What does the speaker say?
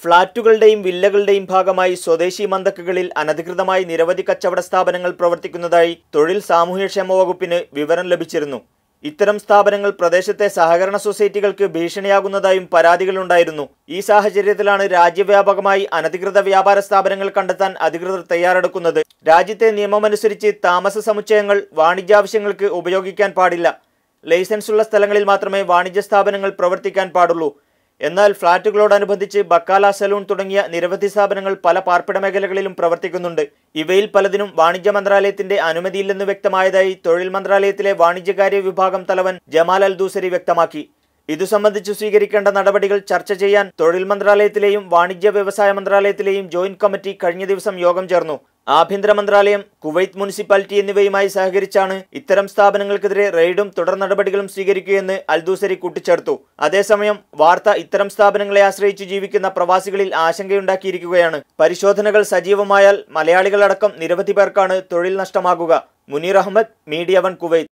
ഫ്ളാറ്റുകളുടെയും വില്ലകളുടെയും ഭാഗമായി സ്വദേശി മന്തക്കുകളിൽ അനധികൃതമായി നിരവധി കച്ചവട സ്ഥാപനങ്ങൾ പ്രവർത്തിക്കുന്നതായി തൊഴിൽ സാമൂഹ്യക്ഷേമ വകുപ്പിന് വിവരം ലഭിച്ചിരുന്നു. ഇത്തരം സ്ഥാപനങ്ങൾ പ്രദേശത്തെ സഹകരണ സൊസൈറ്റികൾക്ക് ഭീഷണിയാകുന്നതായും പരാതികളുണ്ടായിരുന്നു. ഈ സാഹചര്യത്തിലാണ് രാജ്യവ്യാപകമായി അനധികൃത വ്യാപാര സ്ഥാപനങ്ങൾ കണ്ടെത്താൻ അധികൃതർ തയ്യാറെടുക്കുന്നത്. രാജ്യത്തെ നിയമമനുസരിച്ച് താമസ സമുച്ചയങ്ങൾ വാണിജ്യാവശ്യങ്ങൾക്ക് ഉപയോഗിക്കാൻ പാടില്ല. ലൈസൻസുള്ള സ്ഥലങ്ങളിൽ മാത്രമേ വാണിജ്യ സ്ഥാപനങ്ങൾ പ്രവർത്തിക്കാൻ പാടുള്ളൂ. എന്നാൽ ഫ്ളാറ്റുകളോടനുബന്ധിച്ച് ബക്കാല, സലൂൺ തുടങ്ങിയ നിരവധി സ്ഥാപനങ്ങൾ പല പാർപ്പിട മേഖലകളിലും പ്രവർത്തിക്കുന്നുണ്ട്. ഇവയിൽ പലതിനും വാണിജ്യ മന്ത്രാലയത്തിന്റെ അനുമതിയില്ലെന്ന് വ്യക്തമായതായി തൊഴിൽ മന്ത്രാലയത്തിലെ വാണിജ്യകാര്യ വിഭാഗം തലവൻ ജമാൽ അൽ ദൂസരി വ്യക്തമാക്കി. ഇതു സംബന്ധിച്ച് സ്വീകരിക്കേണ്ട നടപടികൾ ചർച്ച ചെയ്യാൻ തൊഴിൽ മന്ത്രാലയത്തിലെയും വാണിജ്യ വ്യവസായ മന്ത്രാലയത്തിലെയും ജോയിന്റ് കമ്മിറ്റി കഴിഞ്ഞ ദിവസം യോഗം ചേർന്നു. ആഭ്യന്തര മന്ത്രാലയം, കുവൈത്ത് മുനിസിപ്പാലിറ്റി എന്നിവയുമായി സഹകരിച്ചാണ് ഇത്തരം സ്ഥാപനങ്ങൾക്കെതിരെ റെയ്ഡും തുടർ നടപടികളും സ്വീകരിക്കുകയെന്ന് അൽ ദൂസരി കൂട്ടിച്ചേർത്തു. അതേസമയം വാർത്ത ഇത്തരം സ്ഥാപനങ്ങളെ ആശ്രയിച്ചു ജീവിക്കുന്ന പ്രവാസികളിൽ ആശങ്കയുണ്ടാക്കിയിരിക്കുകയാണ്. പരിശോധനകൾ സജീവമായാൽ മലയാളികളടക്കം നിരവധി പേർക്കാണ് തൊഴിൽ നഷ്ടമാകുക. Muneer Ahmed, media 1 Kuwait.